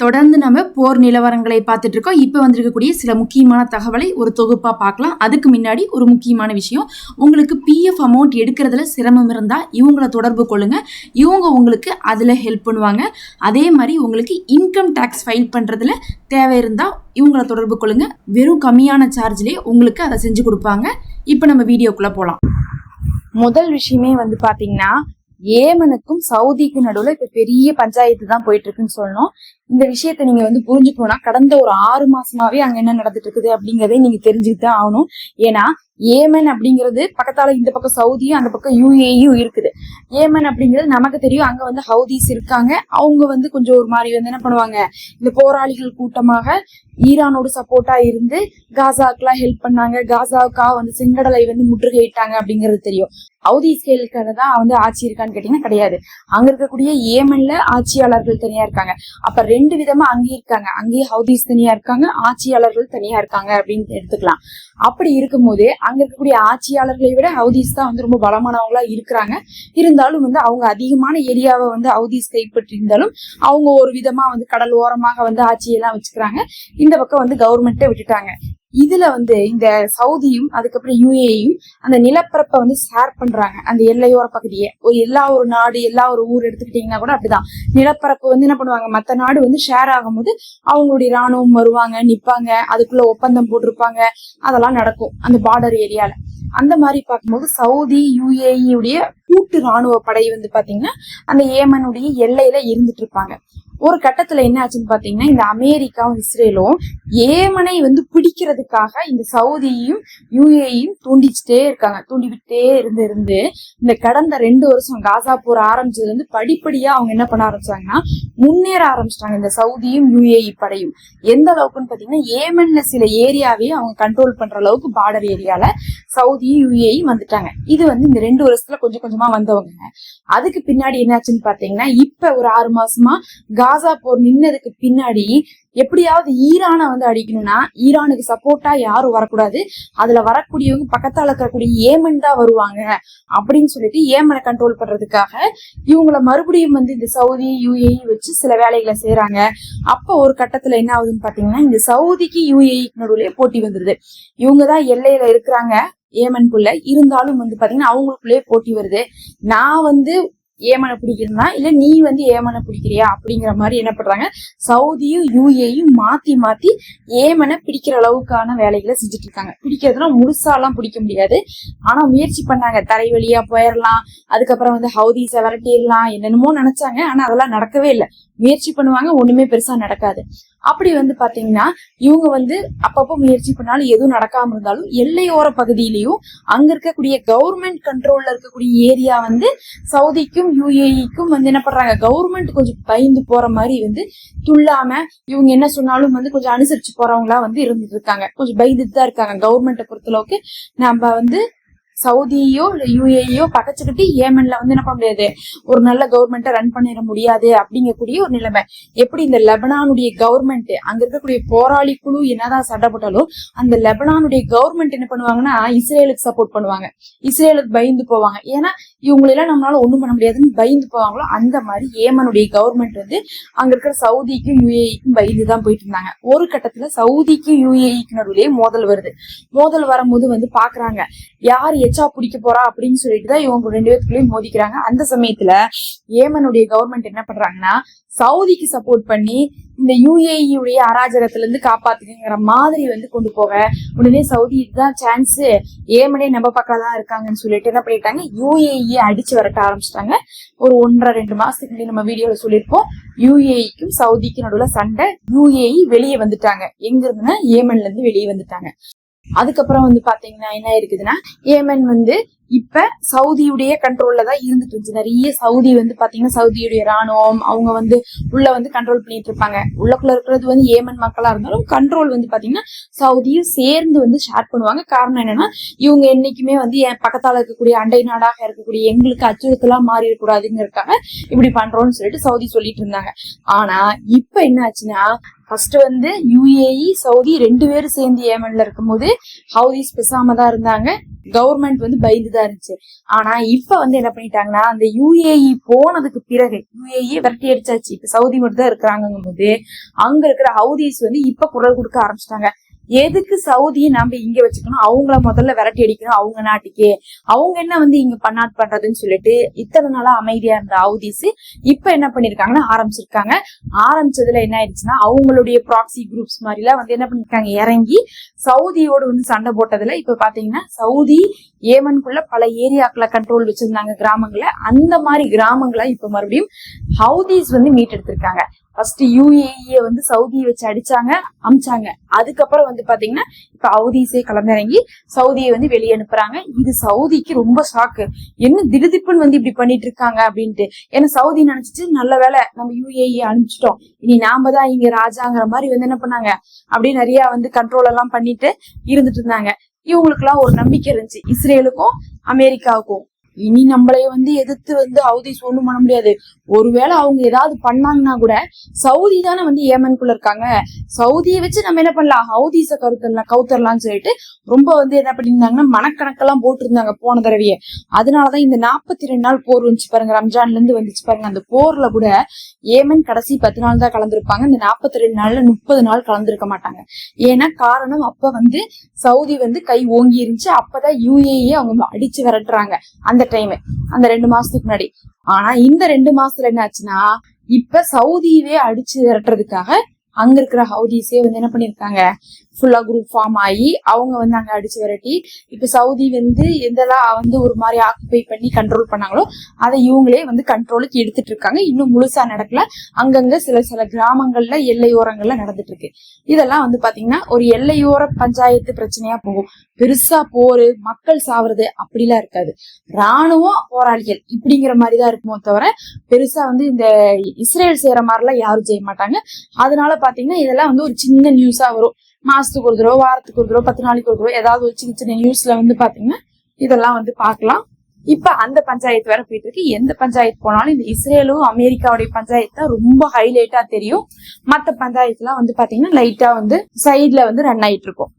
தொடர்ந்து நம்ம போர் நிலவரங்களை பார்த்துட்டு இருக்கோம். இப்போ வந்திருக்கக்கூடிய சில முக்கியமான தகவலை ஒரு தொகுப்பா பார்க்கலாம். அதுக்கு முன்னாடி ஒரு முக்கியமான விஷயம், உங்களுக்கு பிஎஃப் அமௌண்ட் எடுக்கிறதுல சிரமம் இருந்தால் இவங்களை தொடர்பு கொள்ளுங்க. இவங்க உங்களுக்கு அதில் ஹெல்ப் பண்ணுவாங்க. அதே மாதிரி உங்களுக்கு இன்கம் டேக்ஸ் ஃபைல் பண்ணுறதுல தேவை இருந்தால் இவங்களை தொடர்பு கொள்ளுங்க. வெறும் கம்மியான சார்ஜ்லேயே உங்களுக்கு அதை செஞ்சு கொடுப்பாங்க. இப்போ நம்ம வீடியோக்குள்ளே போகலாம். முதல் விஷயமே பார்த்தீங்கன்னா, ஏமனுக்கும் சவுதிக்கும் நடுவுல இப்ப பெரிய பஞ்சாயத்து தான் போயிட்டு இருக்குன்னு சொல்லணும். இந்த விஷயத்த நீங்க புரிஞ்சுக்கணும்னா கடந்த ஒரு 6 மாசமாவே அங்க என்ன நடந்துட்டு இருக்குது அப்படிங்கறதை நீங்க தெரிஞ்சுக்கிட்டு தான் ஆகணும். ஏன்னா ஏமன் அப்படிங்கிறது பக்கத்தால இந்த பக்கம் சவுதியும் அந்த பக்கம் யுஏயும் இருக்குது. ஏமன் அப்படிங்கிறது நமக்கு தெரியும், அங்க ஹவுதிஸ் இருக்காங்க. அவங்க கொஞ்சம் ஒரு மாதிரி என்ன பண்ணுவாங்க, இந்த போராளிகள் கூட்டமாக ஈரானோட சப்போர்ட்டா இருந்து காசாக்கெல்லாம் ஹெல்ப் பண்ணாங்க. காசாவுக்காக செங்கடலை முற்றுகையிட்டாங்க அப்படிங்கிறது தெரியும். ஹவுதிஸ்களுக்காக தான் ஆட்சி இருக்கான்னு கேட்டீங்கன்னா கிடையாது. அங்க இருக்கக்கூடிய ஏமன்ல ஆட்சியாளர்கள் தனியா இருக்காங்க. அப்ப 2 விதமா அங்கேயும் இருக்காங்க. அங்கேயும் ஹவுதிஸ் தனியா இருக்காங்க, ஆட்சியாளர்கள் தனியா இருக்காங்க அப்படின்னு எடுத்துக்கலாம். அப்படி இருக்கும்போது அங்க இருக்கக்கூடிய ஆட்சியாளர்களை விட ஹவுதிஸ் தான் ரொம்ப பலமானவங்களா இருக்கிறாங்க. இருந்தாலும் அவங்க அதிகமான ஏரியாவை ஹவுதிஸ் கைப்பற்றி இருந்தாலும் அவங்க ஒரு விதமா கடல் ஓரமாக ஆட்சியெல்லாம் வச்சுக்கிறாங்க. இந்த பக்கம் கவர்மெண்ட்டை விட்டுட்டாங்க. இதுல இந்த சவுதியும் அதுக்கப்புறம் யுஏயும் அந்த நிலப்பரப்பை ஷேர் பண்றாங்க. அந்த எல்லையோர பகுதியை எல்லா ஒரு நாடு எல்லா ஒரு ஊர் எடுத்துக்கிட்டீங்கன்னா கூட அப்படிதான். நிலப்பரப்பு என்ன பண்ணுவாங்க, மத்த நாடு ஷேர் ஆகும்போது அவங்களுடைய ராணுவம் வருவாங்க, நிப்பாங்க, அதுக்குள்ள ஒப்பந்தம் போட்டிருப்பாங்க. அதெல்லாம் நடக்கும் அந்த பார்டர் ஏரியால. அந்த மாதிரி பார்க்கும்போது சவுதி யுஏஇயுடைய கூட்டு ராணுவ படை பாத்தீங்கன்னா அந்த ஏமனுடைய எல்லையில இருந்துட்டு இருப்பாங்க. ஒரு கட்டத்துல என்ன ஆச்சுன்னு பாத்தீங்கன்னா, இந்த அமெரிக்காவும் இஸ்ரேலும் ஏமனை பிடிக்கிறதுக்காக இந்த சவுதியும் யுஏயும் தூண்டிச்சுட்டே இருக்காங்க. தூண்டிவிட்டே இருந்து இந்த கடந்த 2 வருஷம் காசா போர் ஆரம்பிச்சது படிப்படியா அவங்க என்ன பண்ண ஆரம்பிச்சாங்கன்னா முன்னேற ஆரம்பிச்சிட்டாங்க. இந்த சவுதியும் யுஏஇ படையும் எந்த அளவுக்குன்னு பாத்தீங்கன்னா, ஏமன்ல சில ஏரியாவே அவங்க கண்ட்ரோல் பண்ற அளவுக்கு பார்டர் ஏரியால சவுதியும் யுஏஇ வந்துட்டாங்க. இது இந்த 2 வருஷத்துல கொஞ்சம் கொஞ்சமா வந்தவங்க. அதுக்கு பின்னாடி என்னாச்சுன்னு பாத்தீங்கன்னா, இப்ப ஒரு 6 மாசமா காசா போர் நின்னதுக்கு பின்னாடி எப்படியாவது ஈரானை அடிக்கணும்னா ஈரானுக்கு சப்போர்ட்டா யாரும் வரக்கூடாது, அதுல வரக்கூடியவங்க பக்கத்தால இருக்கக்கூடிய ஏமன் தான் வருவாங்க அப்படின்னு சொல்லிட்டு ஏமனை கண்ட்ரோல் பண்றதுக்காக இவங்களை மறுபடியும் இந்த சவுதி யுஏஇ வச்சு சில வேலைகளை செய்யறாங்க. அப்ப ஒரு கட்டத்துல என்ன ஆகுதுன்னு பாத்தீங்கன்னா, இந்த சவுதிக்கு யுஏஇக்கு நடுவுலயே போட்டி வந்துருது. இவங்கதான் எல்லையில இருக்கிறாங்க ஏமனுக்குள்ள, இருந்தாலும் பாத்தீங்கன்னா அவங்களுக்குள்ளே போட்டி வருது. நான் ஏமனை பிடிக்கிறதுனா இல்ல நீ ஏமனை பிடிக்கிறியா அப்படிங்கிற மாதிரி என்ன பண்றாங்க, சவுதியும் யுஏயும் மாத்தி மாத்தி ஏமனை பிடிக்கிற அளவுக்கான வேலைகளை செஞ்சுட்டு இருக்காங்க. பிடிக்கிறதுனா முழுசாலாம் பிடிக்க முடியாது, ஆனா முயற்சி பண்ணாங்க. தரை வழியா போயிடலாம், அதுக்கப்புறம் ஹவுதிஸ விரட்டிடலாம், என்னென்னமோ நினைச்சாங்க. ஆனா அதெல்லாம் நடக்கவே இல்லை. முயற்சி பண்ணுவாங்க, ஒண்ணுமே பெருசா நடக்காது. அப்படி பாத்தீங்கன்னா இவங்க அப்பப்போ முயற்சி பண்ணாலும் எதுவும் நடக்காம இருந்தாலும் எல்லையோர பகுதியிலையும் அங்க இருக்கக்கூடிய கவர்மெண்ட் கண்ட்ரோல்ல இருக்கக்கூடிய ஏரியா சவுதிக்கும் யுஏஇக்கும் என்ன பண்றாங்க, கவர்மெண்ட் கொஞ்சம் பயந்து போற மாதிரி துள்ளாம இவங்க என்ன சொன்னாலும் கொஞ்சம் அனுசரிச்சு போறவங்களா இருந்துட்டு இருக்காங்க. கொஞ்சம் பயந்துட்டு தான் இருக்காங்க. கவர்மெண்ட்டை பொறுத்தளவுக்கு நம்ம சவுதியோ இல்ல யுஏஇயோ பக்கச்சுக்கிட்டு ஏமன்ல என்ன பண்ண முடியாது, ஒரு நல்ல கவர்மெண்ட்டை ரன் பண்ணிட முடியாது அப்படிங்கக்கூடிய ஒரு நிலைமை. எப்படி இந்த லெபனானுடைய கவர்மெண்ட் அங்க இருக்கக்கூடிய போராளி குழு என்னதான் சண்டை போட்டாலும் அந்த லெபனானுடைய கவர்மெண்ட் என்ன பண்ணுவாங்கன்னா இஸ்ரேலுக்கு சப்போர்ட் பண்ணுவாங்க, இஸ்ரேலுக்கு பயந்து போவாங்க. ஏன்னா இவங்களெல்லாம் நம்மளால ஒண்ணும் பண்ண முடியாதுன்னு பயந்து போவாங்களோ அந்த மாதிரி ஏமனுடைய கவர்மெண்ட் அங்க இருக்கிற சவுதிக்கும் யுஏஇக்கும் பயந்துதான் போயிட்டு இருந்தாங்க. ஒரு கட்டத்துல சவுதிக்கும் யுஏஇக்கு நடுவுலயே மோதல் வருது. மோதல் வரும்போது பாக்குறாங்க யார் எச்சா பிடிக்க போறா அப்படின்னு சொல்லிட்டுதான் இவங்க 2 பேருக்குள்ளேயும் மோதிக்கிறாங்க. அந்த சமயத்துல ஏமனுடைய கவர்மெண்ட் என்ன பண்றாங்கன்னா சவுதிக்கு சப்போர்ட் பண்ணி இந்த யுஏஇயுடைய அராஜகத்துல இருந்து காப்பாத்துக்கிற மாதிரி கொண்டு போக, உடனே சவுதி இதுதான் சான்ஸ், ஏமனே நம்ம பக்கம் தான் இருக்காங்கன்னு சொல்லிட்டு என்ன பண்ணிட்டாங்க, யுஏஇ அடிச்சு விரட்ட ஆரம்பிச்சிட்டாங்க. ஒரு 1.5-2 மாசத்துக்கு முன்னாடி நம்ம வீடியோல சொல்லியிருப்போம், யுஏஇக்கும் சவுதிக்கு நடுவுல சண்டை. யுஏஇ வெளியே வந்துட்டாங்க. எங்க இருந்துன்னா ஏமன்ல இருந்து வெளியே வந்துட்டாங்க. அதுக்கப்புறம் பாத்தீங்கன்னா என்ன இருக்குதுன்னா, ஏமன் இப்ப சவுதியுடைய கண்ட்ரோல்ல தான் இருந்துட்டு இருந்துச்சு. நிறைய சவுதி பாத்தீங்கன்னா சவுதியுடைய ராணுவம் அவங்க உள்ள கண்ட்ரோல் பண்ணிட்டு இருப்பாங்க. உள்ளக்குள்ள இருக்கிறது ஏமன் மக்களா இருந்தாலும் கண்ட்ரோல் பாத்தீங்கன்னா சவுதியும் சேர்ந்து ஷேர் பண்ணுவாங்க. காரணம் என்னன்னா இவங்க என்னைக்குமே என் பக்கத்தால இருக்கக்கூடிய அண்டை நாடாக இருக்கக்கூடிய எங்களுக்கு அச்சுறுத்தலா மாறி இருக்கக்கூடாதுங்கிறதுக்காக இப்படி பண்றோம்னு சொல்லிட்டு சவுதி சொல்லிட்டு இருந்தாங்க. ஆனா இப்ப என்ன ஆச்சுன்னா ஃபர்ஸ்ட் வந்து யுஏஇ சவுதி 2 பேரும் சேர்ந்து ஏமன்ல இருக்கும்போது ஹவுதிஸ் பேசாம தான் இருந்தாங்க. கவர்மெண்ட் வந்து பயந்துதான் இருந்துச்சு. ஆனா இப்ப வந்து என்ன பண்ணிட்டாங்கன்னா, அந்த யுஏஇ போனதுக்கு பிறகு யுஏஇ விரட்டி அடிச்சாச்சு. இப்ப சவுதி மட்டும் தான் இருக்கிறாங்கும் போது அங்க இருக்கிற ஹவுதிஸ் வந்து இப்ப குரல் கொடுக்க ஆரம்பிச்சிட்டாங்க. எதுக்கு சவுதியை நம்ம இங்க வச்சுக்கணும், அவங்கள முதல்ல விரட்டி அடிக்கணும் அவங்க நாட்டுக்கே, அவங்க என்ன வந்து இங்க பன்னாட் பண்றதுன்னு சொல்லிட்டு இத்தனை நாளா அமைதியா இருந்த ஹவுதிஸ் இப்ப என்ன பண்ணிருக்காங்கன்னா ஆரம்பிச்சிருக்காங்க. ஆரம்பிச்சதுல என்ன ஆயிடுச்சுன்னா, அவங்களுடைய ப்ராக்சி குரூப்ஸ் மாதிரி எல்லாம் வந்து என்ன பண்ணிருக்காங்க, இறங்கி சவுதியோடு வந்து சண்டை போட்டதுல இப்ப பாத்தீங்கன்னா சவுதி ஏமனுக்குள்ள பல ஏரியாக்களை கண்ட்ரோல் வச்சிருந்தாங்க கிராமங்களை. அந்த மாதிரி கிராமங்களை இப்ப மறுபடியும் ஹவுதிஸ் வந்து மீட்டெடுத்திருக்காங்க. ஃபர்ஸ்ட் யுஏஇ வந்து சவுதியை வச்சு அடிச்சாங்க, அமிச்சாங்க. அதுக்கப்புறம் வந்து பாத்தீங்கன்னா இப்ப ஹவுதிஸே கலந்திறங்கி சவுதியை வந்து வெளியே அனுப்புறாங்க. இது சவுதிக்கு ரொம்ப ஷாக்கு. என்ன திடுதிப்புன்னு வந்து இப்படி பண்ணிட்டு இருக்காங்க அப்படின்ட்டு. ஏன்னா சவுதி நினைச்சிட்டு நல்ல வேலை நம்ம யுஏஇ அனுப்பிச்சிட்டோம், இனி நாம தான் இங்க ராஜாங்கிற மாதிரி வந்து என்ன பண்ணாங்க, அப்படியே நிறைய வந்து கண்ட்ரோல் எல்லாம் பண்ணிட்டு இருந்துட்டு இருந்தாங்க. இவங்களுக்கு எல்லாம் ஒரு நம்பிக்கை இருந்துச்சு, இஸ்ரேலுக்கும் அமெரிக்காவுக்கும் இனி நம்மளைய வந்து எதிர்த்து வந்து ஹவுதிஸ் ஒண்ணும் பண்ண முடியாது. ஒருவேளை அவங்க ஏதாவது பண்ணாங்கன்னா கூட சவுதி தானே வந்து ஏமனுக்குள்ள இருக்காங்க, சவுதியை வச்சு நம்ம என்ன பண்ணலாம், ஹவுதிஸ கவுத்தரலாம்னு சொல்லிட்டு ரொம்ப வந்து என்ன பண்ணிருந்தாங்கன்னா மனக்கணக்கெல்லாம் போட்டு இருந்தாங்க போன தடவையே. அதனாலதான் இந்த 42 நாள் போர் வந்துச்சு பாருங்க, ரம்ஜான்ல இருந்து வந்துச்சு பாருங்க. அந்த போர்ல கூட ஏமன் கடைசி 10 நாள் தான் கலந்துருப்பாங்க. இந்த 42 நாள்ல 30 நாள் கலந்துருக்க மாட்டாங்க. ஏன்னா காரணம் அப்ப வந்து சவுதி வந்து கை ஓங்கி இருந்துச்சு. அப்பதான் யுஏஇ அவங்க அடிச்சு விரட்டுறாங்க அந்த டைம், அந்த 2 மாசத்துக்கு முன்னாடி. ஆனா இந்த 2 மாசத்துல என்ன ஆச்சுன்னா, இப்ப சவுதியவே அடிச்சு விரட்டுறதுக்காக அங்க இருக்கிற ஹவுதிஸே வந்து என்ன பண்ணிருக்காங்க, ஃபுல்லா குரூப் ஃபார்ம் ஆகி அவங்க வந்து அங்க அடிச்சு விரட்டி இப்ப சவுதி வந்து எந்தெல்லாம் வந்து ஒரு மாதிரி ஆக்குபை பண்ணி கண்ட்ரோல் பண்ணாங்களோ அதை இவங்களே வந்து கண்ட்ரோலுக்கு எடுத்துட்டு இருக்காங்க. இன்னும் முழுசா நடக்கல, அங்கங்க சில கிராமங்கள்ல எல்லையோரங்கள்ல நடந்துட்டு இருக்கு. இதெல்லாம் வந்து பாத்தீங்கன்னா ஒரு எல்லையோர பஞ்சாயத்து பிரச்சனையா போகும். பெருசா போரு மக்கள் சாவறது அப்படிலாம் இருக்காது. ராணுவம் போராளிகள் இப்படிங்கிற மாதிரிதான் இருக்குமோ தவிர பெருசா வந்து இந்த இஸ்ரேல் செய்யற மாதிரிலாம் யாரும் செய்ய மாட்டாங்க. அதனால பாத்தீங்கன்னா இதெல்லாம் வந்து ஒரு சின்ன நியூஸா வரும். மாசத்துக்கு ஒரு தடவை, வாரத்துக்கு ஒரு தடவை, 10 நாளைக்கு ஒரு தடவை ஏதாவது ஒரு சின்ன சின்ன நியூஸ்ல வந்து பாத்தீங்கன்னா இதெல்லாம் வந்து பாக்கலாம். இப்ப அந்த பஞ்சாயத்து வேற போயிட்டு இருக்கு. எந்த பஞ்சாயத்து போனாலும் இந்த இஸ்ரேலும் அமெரிக்காவுடைய பஞ்சாயத்து தான் ரொம்ப ஹைலைட்டா தெரியும். மத்த பஞ்சாயத்து எல்லாம் வந்து பாத்தீங்கன்னா லைட்டா வந்து சைட்ல வந்து ரன் ஆயிட்டு இருக்கும்.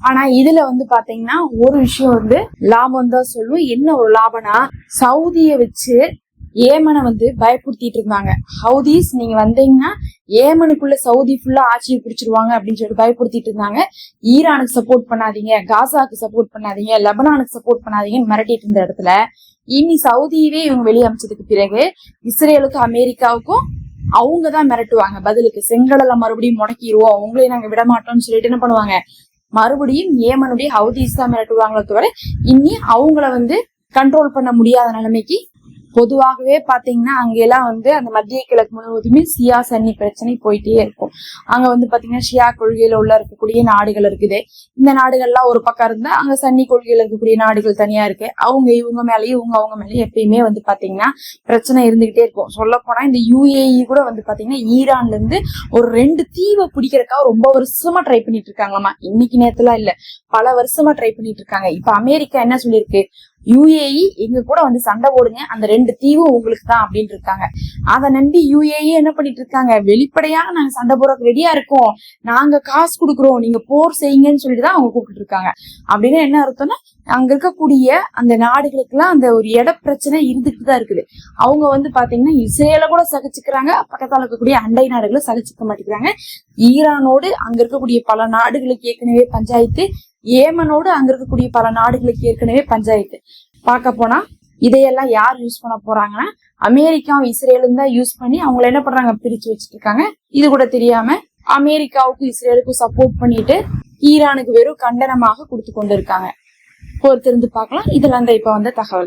ஆனா இதுல வந்து பாத்தீங்கன்னா ஒரு விஷயம் வந்து லாபம் தான் சொல்லுவோம். என்ன ஒரு லாபம்னா, சவுதிய வச்சு ஏமனை வந்து பயப்படுத்திட்டு இருந்தாங்க. ஹவுதிஸ் நீங்க வந்தீங்கன்னா ஏமனுக்குள்ள சவுதி ஃபுல்லா ஆட்சியை பிடிச்சிருவாங்க அப்படின்னு சொல்லிட்டு பயப்படுத்திட்டு இருந்தாங்க. ஈரானுக்கு சப்போர்ட் பண்ணாதீங்க, காசாக்கு சப்போர்ட் பண்ணாதீங்க, லெபனானுக்கு சப்போர்ட் பண்ணாதீங்கன்னு மிரட்டிட்டு இருந்த இடத்துல இனி சவுதியவே இவங்க வெளியே அமைச்சதுக்கு பிறகு இஸ்ரேலுக்கும் அமெரிக்காவுக்கும் அவங்கதான் மிரட்டுவாங்க. பதிலுக்கு செங்கடலை மறுபடியும் முடக்கிடுவோம், அவங்களையும் நாங்க விட மாட்டோம்னு சொல்லிட்டு என்ன பண்ணுவாங்க, மறுபடியும் ஏமனுடைய ஹவுதிஸ் தான் மிரட்டுவாங்களோ தவிர இனி அவங்கள வந்து கண்ட்ரோல் பண்ண முடியாத நிலைமைக்கு. பொதுவாகவே பாத்தீங்கன்னா அங்கெல்லாம் வந்து அந்த மத்திய கிழக்கு முழுவதுமே சியா சன்னி பிரச்சனை போயிட்டே இருக்கும். அங்க வந்து பாத்தீங்கன்னா ஷியா கொள்கையில உள்ள இருக்கக்கூடிய நாடுகள் இருக்குது. இந்த நாடுகள்லாம் ஒரு பக்கம் இருந்தா அங்க சன்னி கொள்கையில இருக்கக்கூடிய நாடுகள் தனியா இருக்கு. அவங்க இவங்க மேலேயும் இவங்க அவங்க மேலேயும் எப்பயுமே வந்து பாத்தீங்கன்னா பிரச்சனை இருந்துகிட்டே இருக்கும். சொல்ல போனா இந்த யுஏஇ கூட வந்து பாத்தீங்கன்னா ஈரான்ல இருந்து ஒரு 2 தீவை பிடிக்கிறதுக்காக ரொம்ப வருஷமா ட்ரை பண்ணிட்டு இருக்காங்களாமா. இன்னைக்கு நேரத்துல இல்ல, பல வருஷமா ட்ரை பண்ணிட்டு இருக்காங்க. இப்ப அமெரிக்கா என்ன சொல்லியிருக்கு, யுஏஇ எங்க கூட வந்து சண்டை போடுங்க, அந்த 2 தீவும் உங்களுக்கு தான் அப்படின்னு இருக்காங்க. அதை நம்பி யுஏஇ என்ன பண்ணிட்டு இருக்காங்க, வெளிப்படையாக நாங்க சண்டை போறதுக்கு ரெடியா இருக்கோம், நாங்க காசு கொடுக்குறோம், நீங்க போர் செய்யுங்கன்னு சொல்லிட்டு தான் அவங்க கூப்பிட்டு இருக்காங்க. அப்படின்னு என்ன அர்த்தம்னா, அங்க இருக்கக்கூடிய அந்த நாடுகளுக்கு எல்லாம் அந்த ஒரு இட பிரச்சனை இருந்துட்டு தான் இருக்குது. அவங்க வந்து பாத்தீங்கன்னா இஸ்ரேல கூட சகிச்சுக்கிறாங்க, பக்கத்தால இருக்கக்கூடிய அண்டை நாடுகளை சகிச்சுக்க மாட்டேங்கிறாங்க. ஈரானோடு அங்க இருக்கக்கூடிய பல நாடுகளுக்கு ஏற்கனவே பஞ்சாயத்து, ஏமனோடு அங்க இருக்கக்கூடிய பல நாடுகளுக்கு ஏற்கனவே பஞ்சாயத்து. பார்க்க போனா இதையெல்லாம் யார் யூஸ் பண்ண போறாங்கன்னா அமெரிக்காவும் இஸ்ரேலும் தான் யூஸ் பண்ணி அவங்களை என்ன பண்றாங்க, பிரிச்சு வச்சுட்டு இருக்காங்க. இது கூட தெரியாம அமெரிக்காவுக்கும் இஸ்ரேலுக்கும் சப்போர்ட் பண்ணிட்டு ஈரானுக்கு வெறும் கண்டனமாக கொடுத்து கொண்டு இருக்காங்க. பொறுத்திருந்து பார்க்கலாம். இதெல்லாம் தான் இப்ப வந்த தகவல்.